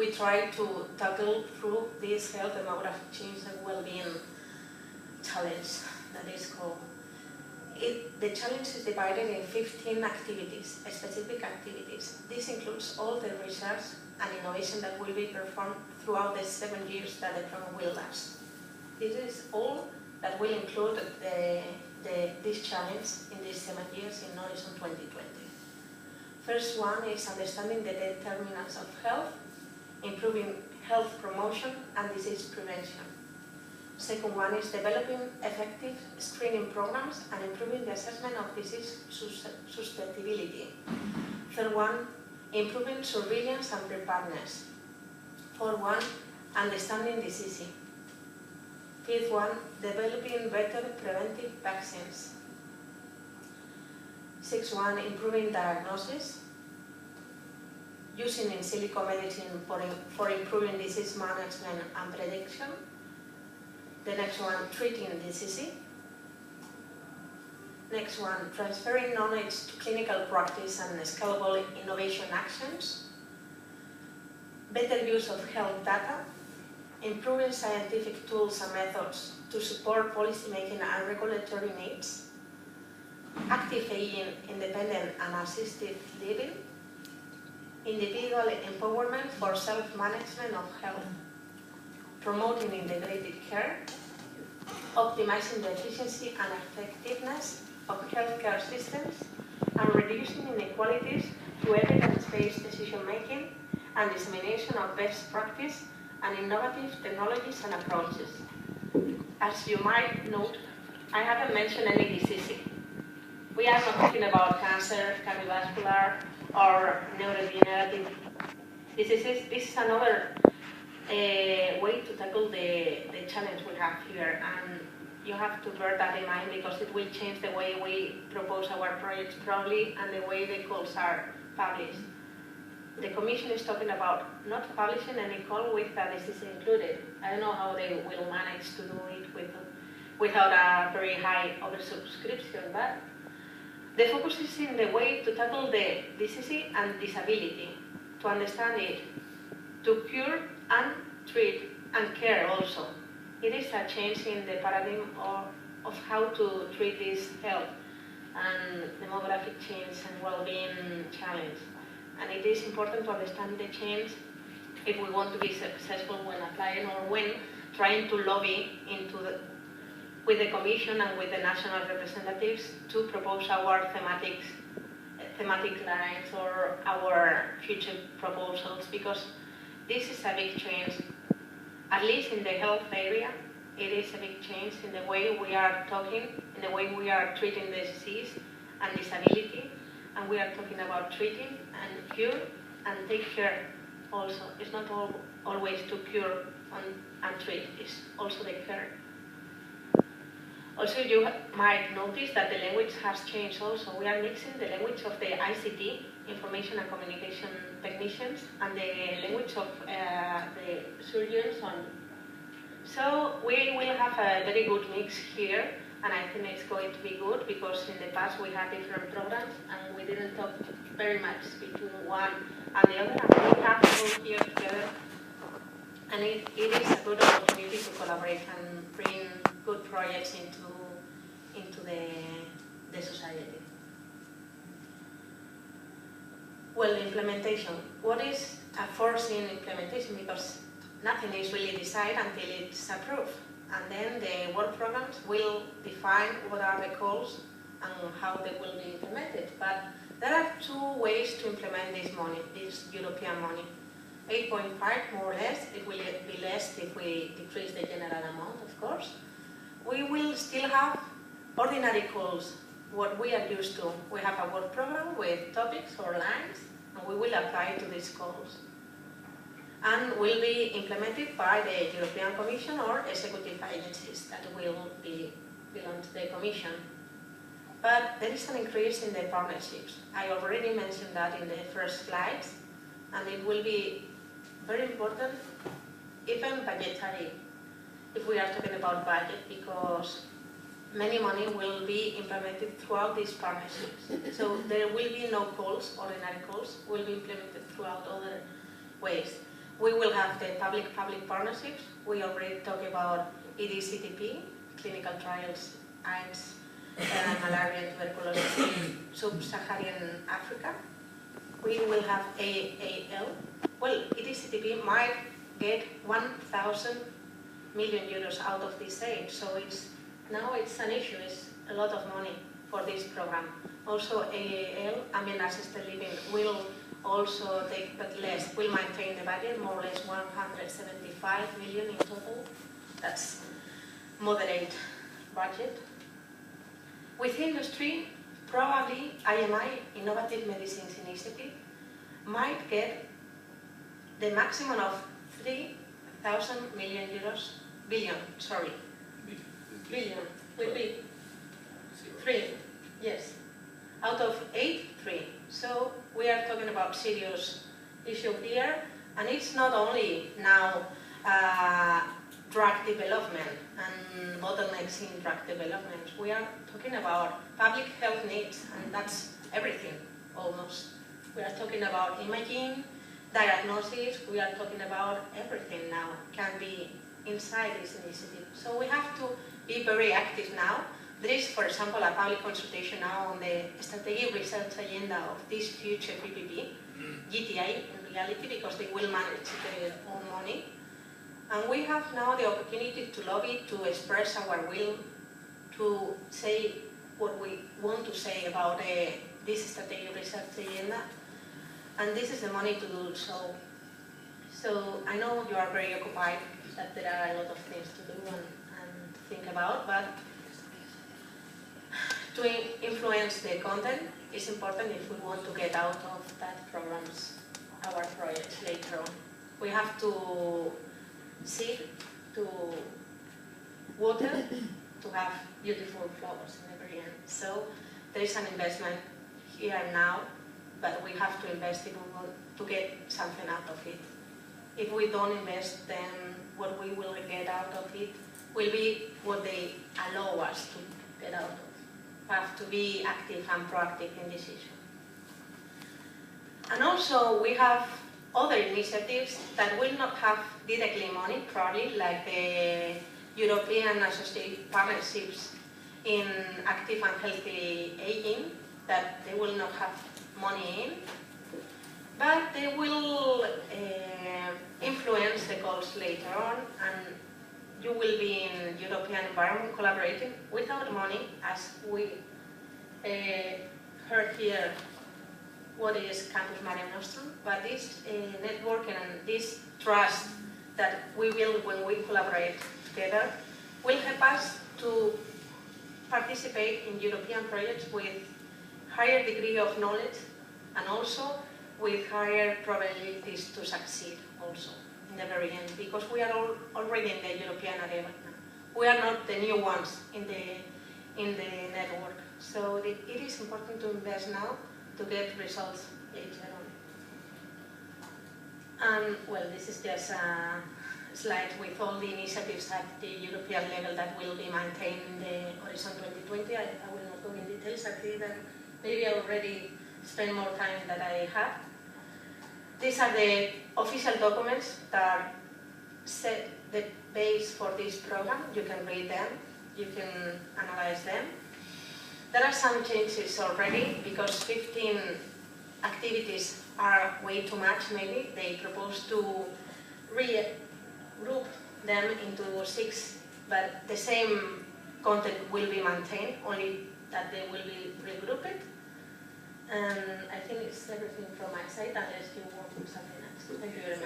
we try to tackle through this health, demographic change and well-being challenge that is called. The challenge is divided in 15 activities, specific activities. This includes all the research and innovation that will be performed throughout the 7 years that the program will last. This is all that will include this challenge in these 7 years in Horizon 2020. First one is understanding the determinants of health, improving health promotion and disease prevention. Second one is developing effective screening programs and improving the assessment of disease susceptibility. Third one, improving surveillance and preparedness. Fourth one, understanding disease. Fifth one, developing better preventive vaccines. Sixth one, improving diagnosis, using in silico medicine for improving disease management and prediction. The next one, treating disease. Next one, transferring knowledge to clinical practice and scalable innovation actions. Better use of health data. Improving scientific tools and methods to support policymaking and regulatory needs. Active aging, independent and assisted living. Individual empowerment for self-management of health. Promoting integrated care, optimizing the efficiency and effectiveness of healthcare systems, and reducing inequalities through evidence-based decision-making and dissemination of best practice and innovative technologies and approaches. As you might note, I haven't mentioned any disease. We are not talking about cancer, cardiovascular, or neurodegenerative diseases. This is another way to tackle the challenge we have here, and you have to bear that in mind because it will change the way we propose our projects probably and the way the calls are published. The Commission is talking about not publishing any call with a disease included. I don't know how they will manage to do it without a very high oversubscription, but the focus is in the way to tackle the disease and disability, to understand it, to cure and treat and care also. It is a change in the paradigm of how to treat this health and demographic change and well-being challenge. And it is important to understand the change if we want to be successful when applying or when trying to lobby with the Commission and with the national representatives to propose our thematic lines or our future proposals, because this is a big change. At least in the health area, it is a big change in the way we are talking, in the way we are treating the disease and disability, and we are talking about treating and cure and take care also. It's not always to cure and treat, it's also the care. Also, you might notice that the language has changed also. We are mixing the language of the ICT, Information and Communication Technicians, and the language of the surgeons. So we will have a very good mix here, and I think it's going to be good because in the past we had different programs and we didn't talk very much between one and the other, and we have to go here together. And it is a good opportunity to collaborate and bring good projects into the society. Well, implementation. What is a foreseen implementation? Because nothing is really decided until it's approved. And then the work programs will define what are the goals and how they will be implemented. But there are two ways to implement this money, this European money. 8.5 more or less, it will be less if we decrease the general amount, of course. We will still have ordinary calls, what we are used to. We have a work program with topics or lines, and we will apply to these calls. And will be implemented by the European Commission or executive agencies that will belong to the Commission. But there is an increase in the partnerships. I already mentioned that in the first slides, and it will be very important, even budgetary, if we are talking about budget, because many money will be implemented throughout these partnerships. So there will be no calls, ordinary calls, will be implemented throughout other ways. We will have the public-public partnerships. We already talked about EDCTP, clinical trials, AIDS, malaria and tuberculosis in sub-Saharan Africa. We will have AAL. Well, EDCTP might get 1,000 million euros out of this aid, so now it's an issue, it's a lot of money for this program. Also AAL, ambient assisted living, will also take but less, will maintain the budget, more or less 175 million in total. That's moderate budget. With industry, probably IMI, Innovative Medicines Initiative, might get the maximum of 3,000 million euros, billion, will be 3, yes, out of 8, 3. So we are talking about serious issue here, and it's not only now drug development and bottlenecks in drug development. We are talking about public health needs, and that's everything, almost. We are talking about imaging, diagnosis, we are talking about everything now, can be inside this initiative. So we have to be very active now. There is, for example, a public consultation now on the strategic research agenda of this future PPP, JTI in reality, because they will manage their own money. And we have now the opportunity to lobby, to express our will, to say what we want to say about this strategic research agenda. And this is the money to do so. So I know you are very occupied, that there are a lot of things to do and think about, but to influence the content is important if we want to get out of that programs, our projects later on. We have to seed, to water, to have beautiful flowers in every end. So there is an investment here and now, but we have to invest if we want to get something out of it. If we don't invest, then what we will get out of it will be what they allow us to get out of. We have to be active and proactive in this issue. And also we have other initiatives that will not have directly money, probably, like the European Associated Partnerships in Active and Healthy Aging, that they will not have money in, but they will influence the goals later on, and you will be in European environment collaborating without money, as we heard here what is Campus Mare Nostrum, but this networking and this trust that we build when we collaborate together will help us to participate in European projects with higher degree of knowledge and also with higher probabilities to succeed also in the very end, because we are already in the European area right now. We are not the new ones in the network. So it is important to invest now to get results later on. And well, this is just a slide with all the initiatives at the European level that will be maintained in the Horizon 2020. I will not go in details. I think that maybe I already spent more time than I had. These are the official documents that set the base for this program. You can read them, you can analyze them. There are some changes already because 15 activities are way too much maybe. They propose to regroup them into 6, but the same content will be maintained, only that they will be regrouped. And I think it's everything from my side, unless you want something else. Thank you very much.